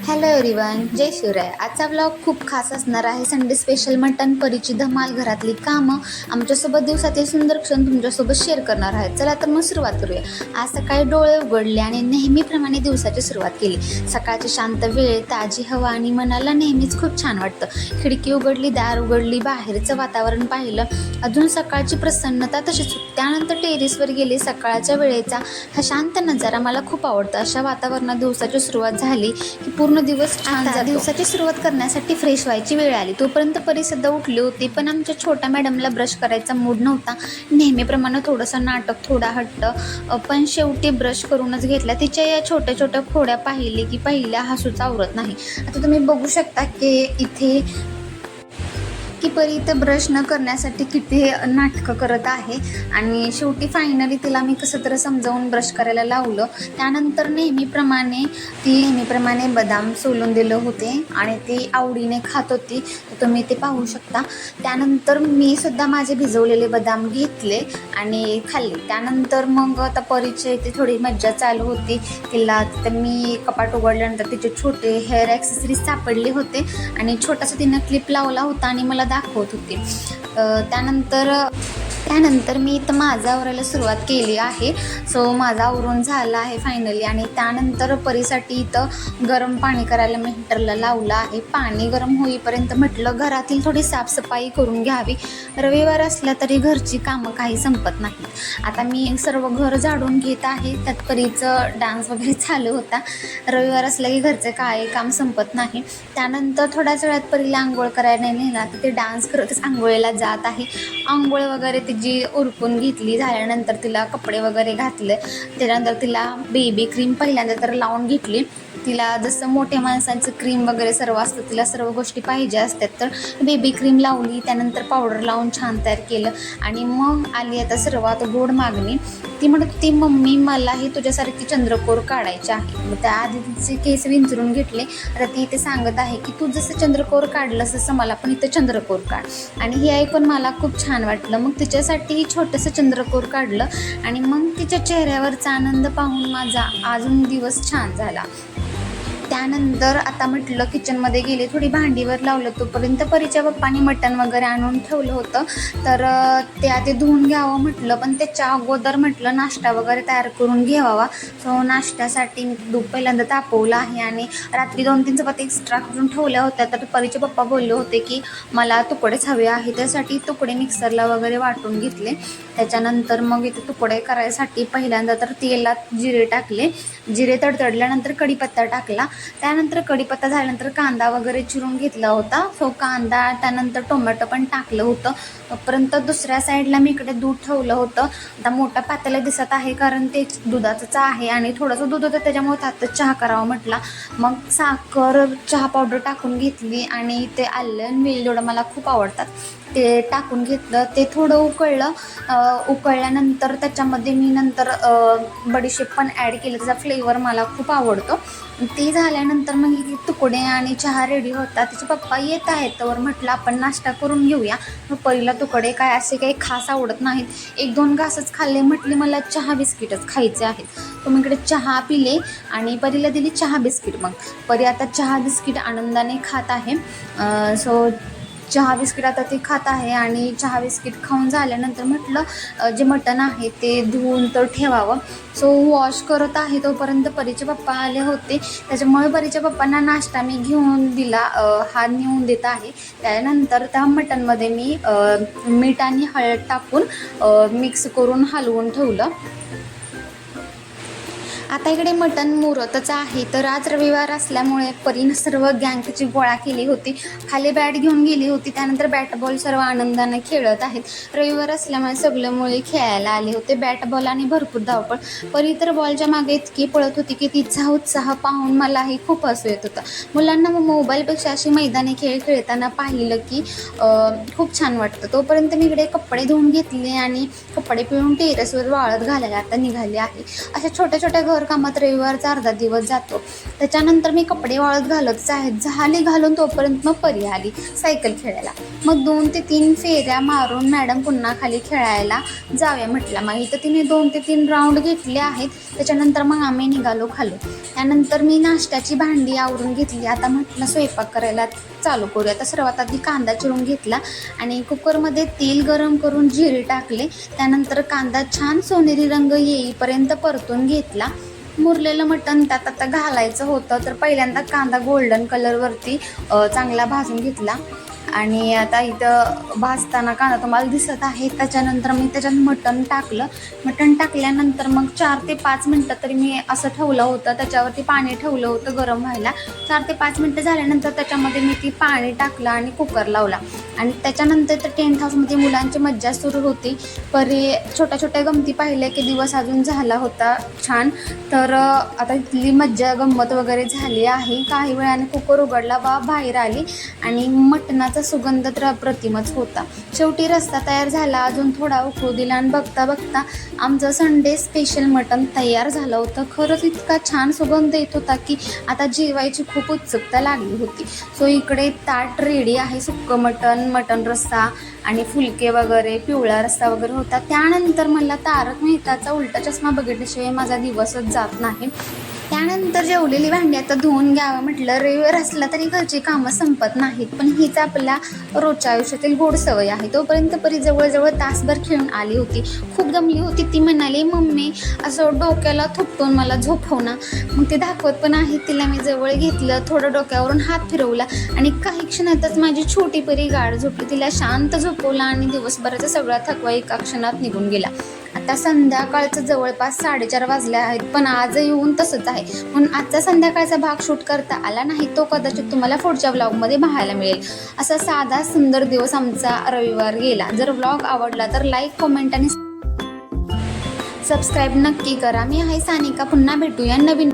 Hello everyone, जय शिवराय। आजचा blog खूप खास असणार आहे। संडे स्पेशल मटण, परीची धमाल, घरातली कामं, आमच्यासोबत दिवसातील सुंदर क्षण तुमच्यासोबत शेअर करणार आहे। चला तर मग सुरुवात करूया। आज सकाळी डोळे उघडले आणि नेहमीप्रमाणे दिवसाची सुरुवात केली। सकाळची शांत वेळ, ताजी हवा आणि मनाला नेहमीच खूप छान वाटतं। खिडकी उघडली, दार उघडली, बाहेरचं वातावरण पाहिलं, अजून सकाळची प्रसन्नता तशीच। त्यानंतर टेरेसवर गेले। सकाळच्या वेळेचा हा शांत नजारा मला खूप आवडतो। अशा वातावरणात दिवसाची सुरुवात झाली की पूर्ण दिवस छान जातो। दिवसाची सुरुवात करण्यासाठी फ्रेश व्हायची वेळ आली। तोपर्यंत परीसुद्धा उठली होती, पण आमच्या छोट्या मॅडमला ब्रश करायचा मूड नव्हता। नेहमीप्रमाणे थोडंसं नाटक, थोडा हट्ट, पण शेवटी ब्रश करूनच घेतला। तिच्या या छोट्या छोट्या खोड्या पाहिले की पहिल्या हसूच आवरत नाही। आता तुम्ही बघू शकता की इथे परी इथं ब्रश न करण्यासाठी किती नाटकं करत आहे आणि शेवटी फायनली तिला मी कसं तर समजावून ब्रश करायला लावलं। त्यानंतर नेहमीप्रमाणे बदाम सोलून दिलं होते आणि ती आवडीने खात होती, तुम्ही ते पाहू शकता। त्यानंतर मी सुद्धा माझे भिजवलेले बदाम घेतले आणि खाल्ले। त्यानंतर मग आता परीच्या इथे थोडी मज्जा चालू होती। तिला तर मी कपाट उघडल्यानंतर तिचे छोटे हेअर ॲक्सेसरीज सापडले होते आणि छोटासा तिनं क्लिप लावला होता आणि मला दाखवत होती। त्यानंतर मी इथं माझं आवरायला सुरुवात केली आहे। सो माझा आवरून झाला आहे फायनली। आणि त्यानंतर परीसाठी इथं गरम पाणी करायला मी हीटरला लावलं आहे। पाणी गरम होईपर्यंत म्हटलं घरातील थोडी साफसफाई करून घ्यावी। रविवार असला तरी घरची कामं काही संपत नाहीत। आता मी सर्व घर झाडून घेत आहे। त्यात परीचं डान्स वगैरे चालू होता। रविवार असला की घरचं काही काम संपत नाही। त्यानंतर थोड्याच वेळात परीला आंघोळ करायला नेला तर ते डान्स करतच आंघोळीला जात आहे। आंघोळ वगैरे तिची उरकून घेतली। झाल्यानंतर तिला कपडे वगैरे घातले। त्यानंतर तिला बेबी क्रीम पहिल्यांदा तर लावून घेतली। तिला जसं मोठ्या माणसांचं क्रीम वगैरे सर्व असतं, तिला सर्व गोष्टी पाहिजे असतात, तर बेबी क्रीम लावली। त्यानंतर पावडर लावून छान तयार केलं आणि मग आली आता सर्वात गोड मागणी। ती म्हणत होती, मम्मी मलाही तुझ्यासारखी चंद्रकोर काढायची आहे। मग त्याआधी तिचे केस विंचरून घेतले। आता ती इथे सांगत आहे की तू जसं चंद्रकोर काढलंस तसं मला पण इथं चंद्रकोर काढ। आणि हे ऐकून मला खूप छान वाटलं। मग तिच्यासाठी छोटंसं चंद्रकोर काढलं आणि मग तिच्या चेहऱ्यावरचा आनंद पाहून माझा अजून दिवस छान झाला। त्यानंतर आता म्हटलं किचनमध्ये गेले, थोडी भांडीवर लावलं। तोपर्यंत परीच्या पप्पांनी मटण वगैरे आणून ठेवलं होतं, तर ते आधी धुवून घ्यावं म्हटलं, पण त्याच्या अगोदर म्हटलं नाश्ता वगैरे तयार करून घ्यावा। सो नाश्त्यासाठी मी दूध पहिल्यांदा तापवलं आहे आणि रात्री 2-3 चपाती एक्स्ट्रा करून ठेवल्या होत्या। तर परीचे पप्पा बोलले होते की मला तुकडेच हवे आहे, त्यासाठी तुकडे मिक्सरला वगैरे वाटून घेतले। त्याच्यानंतर मग इथे तुकडे करायसाठी पहिल्यांदा तर तेलात जिरे टाकले। जिरे तडतडल्यानंतर कढीपत्ता टाकला। त्यानंतर कढीपत्ता झाल्यानंतर कांदा वगैरे चिरून घेतला होता। सो कांदा, त्यानंतर टोमॅटो पण टाकलं होतं। परंतु दुसऱ्या साईडला मी इकडे दूध ठेवलं होतं। आता मोठा पातेला दिसत आहे कारण ते दुधाचंच आहे आणि थोडंसं दूध होतं त्याच्यामुळे त्यातच चहा करावा म्हटला। मग साखर, चहा पावडर टाकून घेतली आणि ते आलं आणि वेलदोडा मला खूप आवडतात ते टाकून घेतलं। ते थोडं उकळलं। उकळल्यानंतर त्याच्यामध्ये मी नंतर बडीशेप पण ॲड केलं, त्याचा फ्लेवर मला खूप आवडतो। ते झाल्यानंतर मग तुकडे आणि चहा रेडी होता। तिचे पप्पा येत आहेत तर म्हटलं आपण नाश्ता करून घेऊया। मग पहिला तुकडे काय असे काही खास आवडत नाहीत, 1-2 घासच खाल्ले। म्हटली मला चहा बिस्किटच खायचे आहेत, तर मी इकडे चहा पिले आणि परीला दिली चहा बिस्किट। मग परी आता चहा बिस्किट आनंदाने खात आहे। सो चहा बिस्किट आता ती खात आहे आणि चहा बिस्किट खाऊन झाल्यानंतर म्हटलं जे मटण आहे ते धुवून तर ठेवावं। सो वॉश करत आहे तोपर्यंत परीचे पप्पा आले होते, त्याच्यामुळे परीच्या पप्पांना नाश्ता मी घेऊन दिला, हा नेऊन देत आहे। त्यानंतर त्या मटणमध्ये मी मीठ आणि हळद टाकून मिक्स करून हलवून ठेवलं। आता इकडे मटण मुरतच आहे। तर आज रविवार असल्यामुळे परीनं सर्व गँगची गोळा केली होती, खाली बॅट घेऊन गेली होती। त्यानंतर बॅट बॉल सर्व आनंदाने खेळत आहेत। रविवार असल्यामुळे सगळे मुले खेळायला आले होते। बॅट बॉल आणि भरपूर धावपळ। परी तर बॉलच्या मागे इतकी पळत होती की तिचा उत्साह पाहून मलाही खूप हसू येत होतं। मुलांना मोबाईलपेक्षा अशी मैदानी खेळ खेळताना पाहिलं की खूप छान वाटतं। तोपर्यंत मी इकडे कपडे धुवून घेतले आणि कपडे पिळून टेरेसवर वाळत घालायला आता निघाले आहे। अशा छोट्या छोट्या घरकामात रविवारचा अर्धा दिवस जातो. त्याच्यानंतर मी कपडे वाळत घालतच आहे. झाली घालून तोपर्यंत मग परी आली सायकल खेळायला. मग 2 ते 3 फेऱ्या मारून मॅडम पुन्हा खाली खेळायला जाऊया म्हटलं. मग इथं तिने 2 ते 3 राऊंड घेतले आहेत. त्याच्यानंतर मग आम्ही निघालो खाली. त्यानंतर मी नाश्त्याची भांडी आवरून घेतली. आता म्हटलं स्वयंपाक करायला चालू करूया. तर सर्वात आधी कांदा चिरून घेतला आणि कुकरमध्ये तेल गरम करून जिरे टाकले. त्यानंतर कांदा छान सोनेरी रंग येईपर्यंत परतून घेतला. मुरलेलं मटण त्यात आता घालायचं होतं, तर पहिल्यांदा कांदा गोल्डन कलरवरती चांगला भाजून घेतला. आणि आता इथं भाजताना कांदा तुम्हाला दिसत आहे. त्याच्यानंतर मी त्याच्यात मटण टाकलं. मटण टाकल्यानंतर मग 4 ते 5 मिनटं तरी मी असं ठेवलं होतं. त्याच्यावरती पाणी ठेवलं होतं गरम व्हायला. 4 ते 5 मिनटं झाल्यानंतर त्याच्यामध्ये मी ती पाणी टाकलं आणि कुकर लावला. आणि त्याच्यानंतर तर टेंट हाऊसमध्ये मुलांची मज्जा सुरू होती. परी छोट्या छोट्या गमती पाहिल्या की दिवस अजून झाला होता छान. तर आता इथली मज्जा गंमत वगैरे झाली आहे. काही वेळाने कुकर उघडला बाहेर आली आणि मटणाचा सुगंध तर अप्रतिमच होता. शेवटी रस्सा तयार झाला. अजून थोडा उकळू दिला आणि बघता बघता आमचं संडे स्पेशल मटण तयार झालं होतं. खरंच इतका छान सुगंध येत होता की आता जेवायची खूप उत्सुकता लागली होती. सो इकडे ताट रेडी आहे. सुक्कं मटण रस्सा आणि फुलके वगैरे, पिवळा रस्सा वगैरे होता. त्यानंतर मला तारक मेहताचा उलटा चष्मा बघितल्याशिवाय माझा दिवसच जात नाही. त्यानंतर जेवलेली भांडी आता धुवून घ्यावं म्हटलं. रविवार असला तरी घरची कामं संपत नाहीत, पण हीच आपल्या रोजच्या आयुष्यातील गोड सवय आहे. तोपर्यंत परी जवळजवळ तासभर खेळून आली होती. खूप दमली होती. ती म्हणाली, मम्मी असं डोक्याला थुपटून मला झोपव ना. मग ते दाखवत पण आहे. तिला मी जवळ घेतलं, थोडं डोक्यावरून हात फिरवला आणि काही क्षणातच माझी छोटी परी गाढ झोपली. तिला शांत झोपवला आणि दिवसभराचा सगळा थकवा एका क्षणात निघून गेला. आता संध्याकाळचं जवळपास 4:30 वाजले आहेत, पण आज येऊन तसंच आहे. म्हणून आजचा संध्याकाळचा भाग शूट करता आला नाही. तो कदाचित तुम्हाला पुढच्या व्लॉगमध्ये पाहायला मिळेल. असा साधा सुंदर दिवस आमचा रविवार गेला. जर व्लॉग आवडला तर लाईक, कमेंट आणि सबस्क्राईब नक्की करा. मी आहे सानिका. पुन्हा भेटूया नवीन